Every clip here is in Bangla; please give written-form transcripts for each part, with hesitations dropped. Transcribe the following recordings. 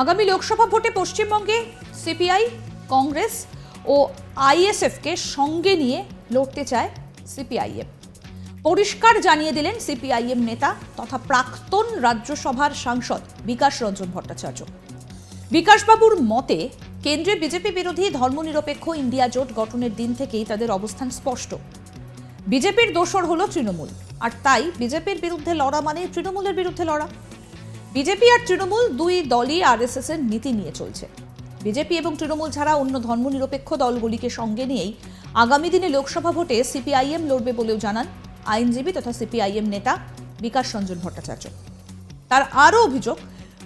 আগামী লোকসভা ভোটে পশ্চিমবঙ্গে সিপিআই, কংগ্রেস ও আইএসএফকে সঙ্গে নিয়ে লড়তে চায় সিপিআইএম। পরিষ্কার জানিয়ে দিলেন সিপিআইএম নেতা তথা প্রাক্তন রাজ্যসভার সাংসদ বিকাশ রঞ্জন ভট্টাচার্য। বিকাশবাবুর মতে কেন্দ্রে বিজেপি বিরোধী ধর্মনিরপেক্ষ ইন্ডিয়া জোট গঠনের দিন থেকেই তাদের অবস্থান স্পষ্ট। বিজেপির দোসর হলো তৃণমূল, আর তাই বিজেপির বিরুদ্ধে লড়া মানে তৃণমূলের বিরুদ্ধে লড়া। বিজেপি আর তৃণমূল দুই দলই আরএসএস এর নীতি নিয়ে চলছে। বিজেপি এবং তৃণমূল ছাড়া অন্য ধর্মনিরপেক্ষ দলগুলিকে সঙ্গে নিয়েই আগামী দিনে লোকসভা ভোটে সিপিআইএম লড়বে বলেও জানান আইনজীবী তথা সিপিআইএম নেতা বিকাশ রঞ্জন ভট্টাচার্য। তার আরও অভিযোগ,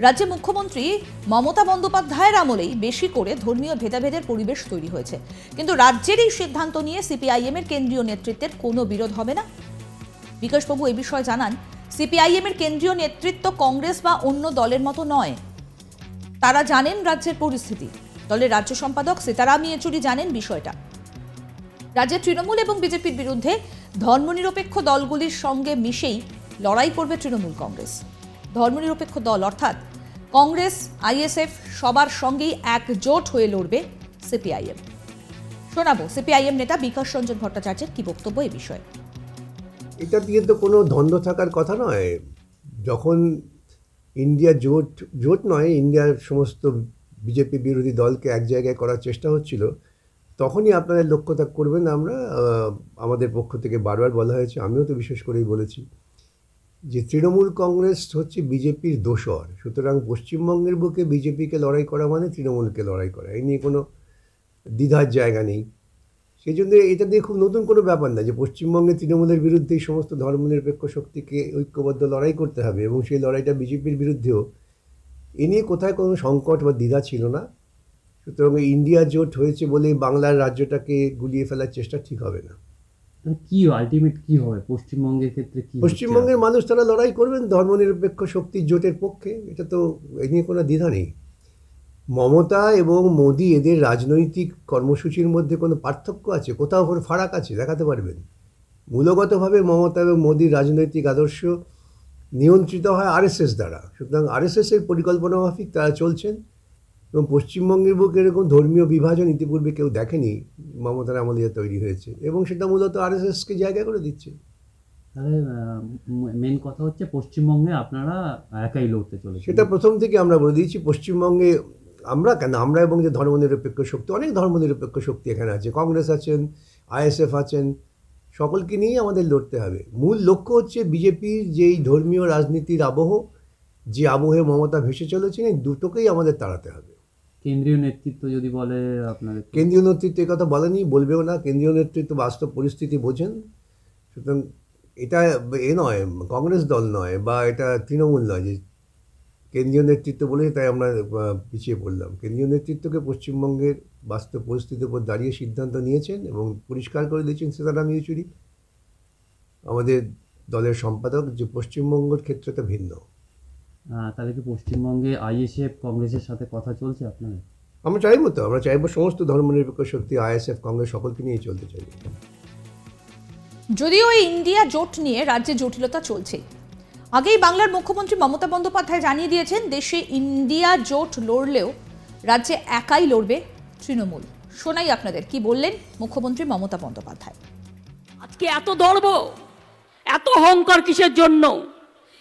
রাজ্যে মুখ্যমন্ত্রী মমতা বন্দ্যোপাধ্যায়ের আমলেই বেশি করে ধর্মীয় ভেদাভেদের পরিবেশ তৈরি হয়েছে, কিন্তু রাজ্যের এই সিদ্ধান্ত নিয়ে সিপিআইএম এর কেন্দ্রীয় নেতৃত্বের কোনো বিরোধ হবে না। বিকাশবাবু এই বিষয়ে জানান, সিপিআইএম এর কেন্দ্রীয় নেতৃত্ব কংগ্রেস বা অন্য দলের মতো নয়। তারা জানেন রাজ্যের পরিস্থিতি। দলের রাজ্য সম্পাদক সীতারাম ইয়েচুরি জানেন বিষয়টা। রাজ্যের তৃণমূল এবং বিজেপির বিরুদ্ধে ধর্মনিরপেক্ষ দলগুলির সঙ্গে মিশেই লড়াই করবে তৃণমূল কংগ্রেস। ধর্মনিরপেক্ষ দল অর্থাৎ কংগ্রেস, আইএসএফ সবার সঙ্গেই একজোট হয়ে লড়বে সিপিআইএম। শোনাবো সিপিআইএম নেতা বিকাশ রঞ্জন ভট্টাচার্যের কি বক্তব্য এই বিষয়ে। এটা দিয়ে তো কোনো দ্বন্দ্ব থাকার কথা নয়। যখন ইন্ডিয়া জোট নয়, ইন্ডিয়ার সমস্ত বিজেপি বিরোধী দলকে এক জায়গায় করার চেষ্টা হচ্ছিল, তখনই আপনাদের লক্ষ্য করবেন। আমাদের পক্ষ থেকে বারবার বলা হয়েছে, আমিও তো বিশেষ করেই বলেছি যে তৃণমূল কংগ্রেস হচ্ছে বিজেপির দোসর। সুতরাং পশ্চিমবঙ্গের বুকে বিজেপিকে লড়াই করা মানে তৃণমূলকে লড়াই করা, এই নিয়ে কোনো দ্বিধার জায়গা নেই। সেই জন্য এটা দিয়ে খুব নতুন কোনো ব্যাপার না যে পশ্চিমবঙ্গে তৃণমূলের বিরুদ্ধে এই সমস্ত ধর্মনিরপেক্ষ শক্তিকে ঐক্যবদ্ধ লড়াই করতে হবে, এবং সেই লড়াইটা বিজেপির বিরুদ্ধেও। এ নিয়ে কোথায় কোনো সংকট বা দ্বিধা ছিল না। সুতরাং ইন্ডিয়া জোট হয়েছে বলেই বাংলার রাজ্যটাকে গুলিয়ে ফেলার চেষ্টা ঠিক হবে না। কি আলটিমেট কি হবে পশ্চিমবঙ্গের ক্ষেত্রে? কি পশ্চিমবঙ্গের মানুষ তারা লড়াই করবেন ধর্মনিরপেক্ষ শক্তির জোটের পক্ষে, এটা তো এ নিয়ে কোনো দ্বিধা নেই। মমতা এবং মোদি এদের রাজনৈতিক কর্মসূচির মধ্যে কোনো পার্থক্য আছে? কোথাও কোনো ফারাক আছে? দেখাতে পারবেন? মূলগতভাবে মমতা এবং মোদির রাজনৈতিক আদর্শ নিয়ন্ত্রিত হয় আরএসএস দ্বারা। সুতরাং আরএসএসের পরিকল্পনা মাফিক তারা চলছেন, এবং পশ্চিমবঙ্গের বুকে এরকম ধর্মীয় বিভাজন ইতিপূর্বে কেউ দেখেনি। মমতার আমলে তৈরি হয়েছে, এবং সেটা মূলত আরএসএসকে জায়গা করে দিচ্ছে। তাহলে মেন কথা হচ্ছে পশ্চিমবঙ্গে আপনারা একাই লড়তে চলেছে। সেটা প্রথম থেকে আমরা বলে দিয়েছি। পশ্চিমবঙ্গে আমরা এবং যে ধর্মনিরপেক্ষ শক্তি, অনেক ধর্মনিরপেক্ষ শক্তি এখানে আছে, কংগ্রেস আছেন, আইএসএফ আছেন, সকলকে নিয়েই আমাদের লড়তে হবে। মূল লক্ষ্য হচ্ছে বিজেপির যেই ধর্মীয় রাজনীতির আবহ, যে আবহে মমতা ভেসে চলেছেন, এই দুটোকেই আমাদের তাড়াতে হবে। কেন্দ্রীয় নেতৃত্ব যদি বলে আপনাদের? কেন্দ্রীয় নেতৃত্ব কথা বলেনি, বলবেও না। কেন্দ্রীয় নেতৃত্ব বাস্তব পরিস্থিতি বোঝেন। সুতরাং এটা নয়, কংগ্রেস দল নয় বা এটা তৃণমূল নয় যে কেন্দ্রীয় নেতৃত্ব বলেছে তাই আমরা পিছিয়ে পড়লাম। কেন্দ্রীয় নেতৃত্বকে পশ্চিমবঙ্গের বাস্তব পরিস্থিতির উপর দাঁড়িয়ে সিদ্ধান্ত নিয়েছেন এবং পরিষ্কার করে দিয়েছেন সীতারাম ইয়েচুরি, আমাদের দলের সম্পাদক, যে পশ্চিমবঙ্গের ক্ষেত্রটা ভিন্ন। তাহলে কি পশ্চিমবঙ্গে আইএসএফ কংগ্রেসের সাথে কথা চলছে আপনাদের? আমরা চাইবো সমস্ত ধর্মনিরপেক্ষ শক্তি, আইএসএফ, কংগ্রেস সকলকে নিয়ে চলতে চাইব। যদিও এই ইন্ডিয়া জোট নিয়ে রাজ্যে জটিলতা চলছে, আগেই বাংলার মুখ্যমন্ত্রী মমতা বন্দ্যোপাধ্যায় জানিয়ে দিয়েছেন দেশে ইন্ডিয়া জোট লড়লেও রাজ্যে একাই লড়বে তৃণমূল। শোনাই আপনাদের কি বললেন মুখ্যমন্ত্রী মমতা বন্দ্যোপাধ্যায়। আজকে এত দর্ব, এত অহংকার কিসের জন্য?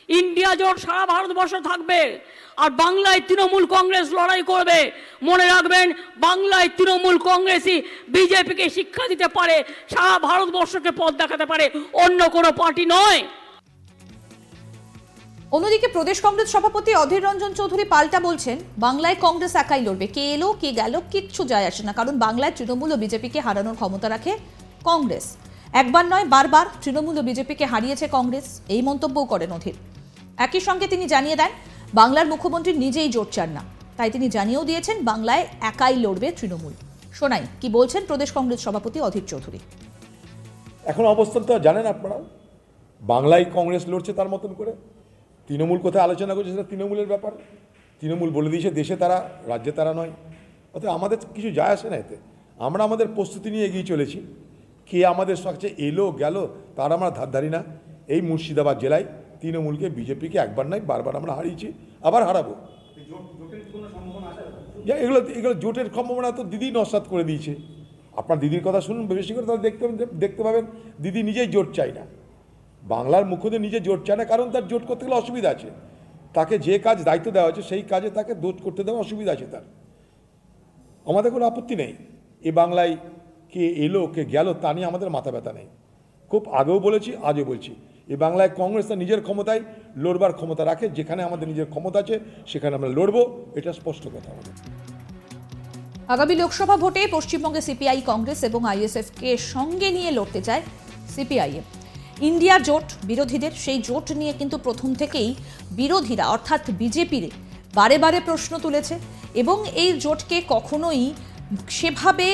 ইন্ডিয়া জোট সারা ভারতবর্ষে থাকবে, আর বাংলায় তৃণমূল কংগ্রেস লড়াই করবে। মনে রাখবেন, বাংলায় তৃণমূল কংগ্রেসই বিজেপিকে শিক্ষা দিতে পারে, সারা ভারতবর্ষকে পথ দেখাতে পারে, অন্য কোনো পার্টি নয়। অন্যদিকে প্রদেশ কংগ্রেস সভাপতি অধীর রঞ্জন চৌধুরী পাল্টা বলছেন, বাংলায় কংগ্রেস একাই লড়বে, কে এলো কে গেল কিচ্ছু যায় আসে না, কারণ বাংলায় তৃণমূল ও বিজেপিকে হারানোর ক্ষমতা রাখে কংগ্রেস। একবার নয়, বারবার তৃণমূল ও বিজেপিকে হারিয়েছে কংগ্রেস, এই মন্তব্যও করেন অধীর। একই সঙ্গে তিনি জানিয়ে দেন, বাংলার মুখ্যমন্ত্রী নিজেই জোট চান না, তাই তিনি জানিয়েও দিয়েছেন বাংলায় একাই লড়বে তৃণমূল। শোনাই কি বলছেন প্রদেশ কংগ্রেস সভাপতি অধীর চৌধুরী। এখন অবস্থান তো জানেন আপনারা, বাংলায় কংগ্রেস লড়ছে তার মতন করে। তৃণমূল কোথায় আলোচনা করছে সেটা তৃণমূলের ব্যাপার। তৃণমূল বলে দিয়েছে দেশে তারা, রাজ্যে তারা নয়। অর্থাৎ আমাদের কিছু যায় আসে না এতে। আমরা আমাদের প্রস্তুতি নিয়ে এগিয়ে চলেছি। কে আমাদের সবচেয়ে এলো গেল তার আমরা ধারধারি না। এই মুর্শিদাবাদ জেলায় তৃণমূলকে, বিজেপিকে একবার নয় বারবার আমরা হারিয়েছি, আবার হারাবো। এগুলো এগুলো জোটের সম্ভাবনা তো দিদি নস্বাত করে দিয়েছে। আপনার দিদির কথা শুনুন বেশি করে, তাহলে দেখতে পাবেন দিদি নিজেই জোট চায় না, বাংলার মুখ্যদের নিজে জোট চায় না, কারণ তার জোট করতে গেলে অসুবিধা আছে। তাকে যে কাজ দায়িত্ব দেওয়া হয়েছে সেই কাজে তাকে জোট করতে দেওয়া অসুবিধা আছে তার। আমাদের কোনো আপত্তি নেই, এ বাংলায় কে এলো কে গেল তা নিয়ে আমাদের মাথা ব্যথা নেই। খুব আগেও বলেছি, আজও বলছি, এ বাংলায় কংগ্রেস তার নিজের ক্ষমতায় লড়বার ক্ষমতা রাখে। যেখানে আমাদের নিজের ক্ষমতা আছে সেখানে আমরা লড়বো, এটা স্পষ্ট কথা আমাদের। আগামী লোকসভা ভোটে পশ্চিমবঙ্গে সিপিআই, কংগ্রেস এবং আইএসএফ কে সঙ্গে নিয়ে লড়তে চায় সিপিআইএম। ইন্ডিয়া জোট বিরোধীদের, সেই জোট নিয়ে কিন্তু প্রথম থেকেই বিরোধীরা অর্থাৎ বিজেপির বারে বারে প্রশ্ন তুলেছে এবং এই জোটকে কখনোই সেভাবে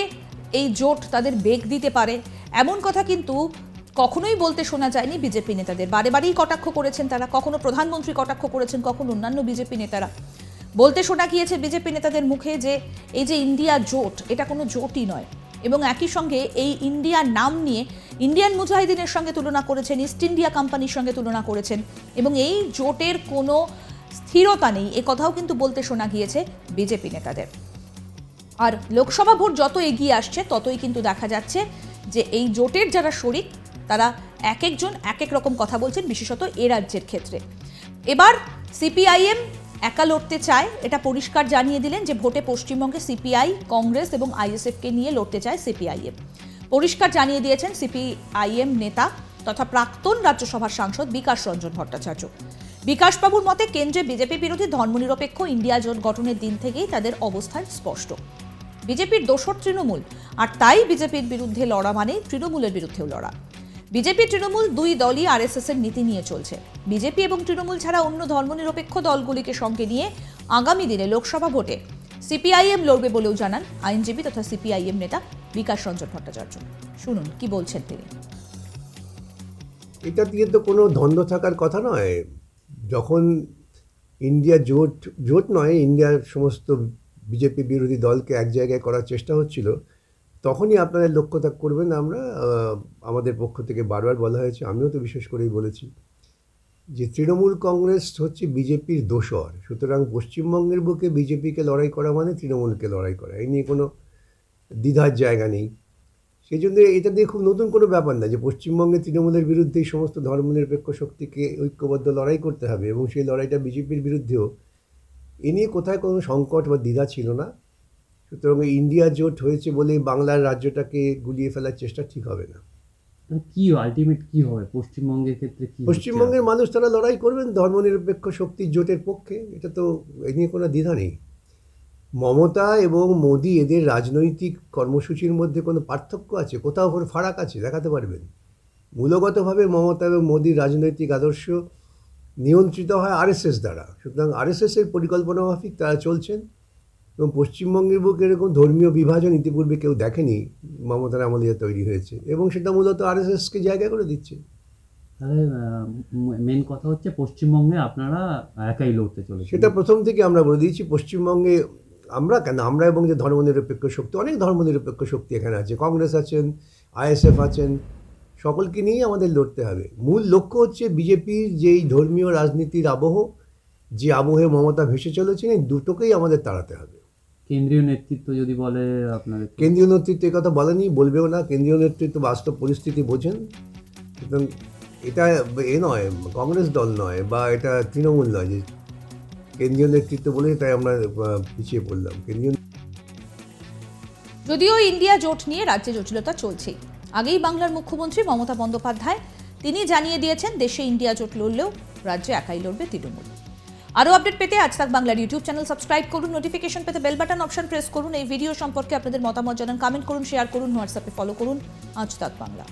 এই জোট তাদের বেগ দিতে পারে এমন কথা কিন্তু কখনোই বলতে শোনা যায়নি বিজেপি নেতাদের। বারে বারেই কটাক্ষ করেছেন তারা, কখনো প্রধানমন্ত্রী কটাক্ষ করেছেন, কখনো অন্যান্য বিজেপি নেতারা। বলতে শোনা গিয়েছে বিজেপি নেতাদের মুখে যে এই যে ইন্ডিয়া জোট, এটা কোনো জোটই নয়। এবং একই সঙ্গে এই ইন্ডিয়া নাম নিয়ে ইন্ডিয়ান মুজাহিদিনের সঙ্গে তুলনা করেছেন, ইস্ট ইন্ডিয়া কোম্পানির সঙ্গে তুলনা করেছেন এবং এই জোটের কোনো স্থিরতা নেই, এ কথাও কিন্তু বলতে শোনা গিয়েছে বিজেপি নেতাদের। আর লোকসভা ভোট যত এগিয়ে আসছে ততই কিন্তু দেখা যাচ্ছে যে এই জোটের যারা শরিক তারা এক একজন এক এক রকম কথা বলছেন, বিশেষত এ রাজ্যের ক্ষেত্রে। এবার সিপিআইএম একা লড়তে চায়, এটা পরিষ্কার জানিয়ে দিলেন যে ভোটে পশ্চিমবঙ্গে সিপিআই, কংগ্রেস এবং আইএসএফকে নিয়ে লড়তে চায় সিপিআইএম। পরিষ্কার জানিয়ে দিয়েছেন সিপিআইএম নেতা তথা প্রাক্তন রাজ্যসভার সাংসদ বিকাশ রঞ্জন ভট্টাচার্য। বিকাশবাবুর মতে কেন্দ্রে বিজেপি বিরোধী ধর্মনিরপেক্ষ ইন্ডিয়া জোট গঠনের দিন থেকেই তাদের অবস্থান স্পষ্ট। বিজেপির দোসর তৃণমূল, আর তাই বিজেপির বিরুদ্ধে লড়া মানে তৃণমূলের বিরুদ্ধেও লড়া। বিজেপি তৃণমূল দুই দলই আরএসএস এর নীতি নিয়ে চলছে। বিজেপি এবং তৃণমূল ছাড়া অন্য ধর্মনিরপেক্ষ দলগুলিকে সঙ্গে নিয়ে আগামী দিনে লোকসভা ভোটে সিপিআইএম লড়বে বলেও জানান আইনজীবী তথা সিপিআইএম নেতা বিকাশ রঞ্জন ভট্টাচার্য। শুনুন কি বলছেন তিনি। এটা দিয়ে তো কোনো দ্বন্দ্ব থাকার কথা নয়। যখন ইন্ডিয়া জোট নয়, ইন্ডিয়ার সমস্ত বিজেপি বিরোধী দলকে এক জায়গায় করার চেষ্টা হচ্ছিল, তখনই আপনারা লক্ষ্য করবেন আমরা আমাদের পক্ষ থেকে বারবার বলা হয়েছে, আমিও তো বিশেষ করেই বলেছি যে তৃণমূল কংগ্রেস হচ্ছে বিজেপির দোসর। সুতরাং পশ্চিমবঙ্গের বুকে বিজেপিকে লড়াই করা মানে তৃণমূলকে লড়াই করা, এই নিয়ে কোনো দ্বিধার জায়গা নেই। সেই জন্য এটা দিয়ে খুব নতুন কোনো ব্যাপার না যে পশ্চিমবঙ্গে তৃণমূলের বিরুদ্ধে এই সমস্ত ধর্মনিরপেক্ষ শক্তিকে ঐক্যবদ্ধ লড়াই করতে হবে এবং সেই লড়াইটা বিজেপির বিরুদ্ধেও, এ নিয়ে কোথায় কোনো সংকট বা দ্বিধা ছিল না। সুতরাং ইন্ডিয়া জোট হয়েছে বলেই বাংলার রাজ্যটাকে গুলিয়ে ফেলার চেষ্টা ঠিক হবে না। কি আলটিমেট কি হবে পশ্চিমবঙ্গের ক্ষেত্রে? কি পশ্চিমবঙ্গের মানুষ তারা লড়াই করবেন ধর্মনিরপেক্ষ শক্তির জোটের পক্ষে, এটা তো এ নিয়ে কোনো দ্বিধা নেই। মমতা এবং মোদি এদের রাজনৈতিক কর্মসূচির মধ্যে কোনো পার্থক্য আছে? কোথাও কোনো ফারাক আছে? দেখাতে পারবেন? মূলগতভাবে মমতা এবং মোদির রাজনৈতিক আদর্শ নিয়ন্ত্রিত হয় আরএসএস দ্বারা। সুতরাং আরএসএসের পরিকল্পনা মাফিক তারা চলছেন এবং পশ্চিমবঙ্গের বুকে এরকম ধর্মীয় বিভাজন ইতিপূর্বে কেউ দেখেনি, মমতার আমলে তৈরি হয়েছে এবং সেটা মূলত আরএসএসকে জায়গা করে দিচ্ছে। তাহলে মেন কথা হচ্ছে পশ্চিমবঙ্গে আপনারা একাই লড়তে চলেছেন। সেটা প্রথম থেকে আমরা বলে দিয়েছি। পশ্চিমবঙ্গে আমরা কেন, আমরা এবং যে ধর্মনিরপেক্ষ শক্তি, অনেক ধর্মনিরপেক্ষ শক্তি এখানে আছে, কংগ্রেস আছেন, আইএসএফ আছেন, সকলকে নিয়েই আমাদের লড়তে হবে। মূল লক্ষ্য হচ্ছে বিজেপির যেই ধর্মীয় রাজনীতির আবহ, যে আবহে মমতা ভেসে চলেছেন, এই দুটোকেই আমাদের তাড়াতে হবে। কেন্দ্রীয় নেতৃত্ব যদি বলে আপনাদের? কেন্দ্রীয় নেতৃত্ব কথা বলেনি, বলবেও না। কেন্দ্রীয় নেতৃত্ব বাস্তব পরিস্থিতি বোঝেন। সুতরাং এটা নয়, কংগ্রেস দল নয় বা এটা তৃণমূল নয় যে কেন্দ্রীয় নেতৃত্ব বলে তাই আমরা পিছিয়ে পড়লাম। যদিও ইন্ডিয়া জোট নিয়ে রাজ্যে জটিলতা চলছেই। আগেই বাংলার মুখ্যমন্ত্রী মমতা বন্দ্যোপাধ্যায় তিনি জানিয়ে দিয়েছেন দেশে ইন্ডিয়া জোট লড়লেও রাজ্যে একাই লড়বে তৃণমূল। আরও আপডেট পেতে আজ তাক বাংলার ইউটিউব চ্যানেল সাবস্ক্রাইব করুন, নোটিফিকেশন পেতে বেল বাটন অপশন প্রেস করুন। এই ভিডিও সম্পর্কে আপনাদের মতামত জানান, কমেন্ট করুন, শেয়ার করুন, হোয়াটসঅ্যাপে ফলো করুন আজ তাক বাংলা।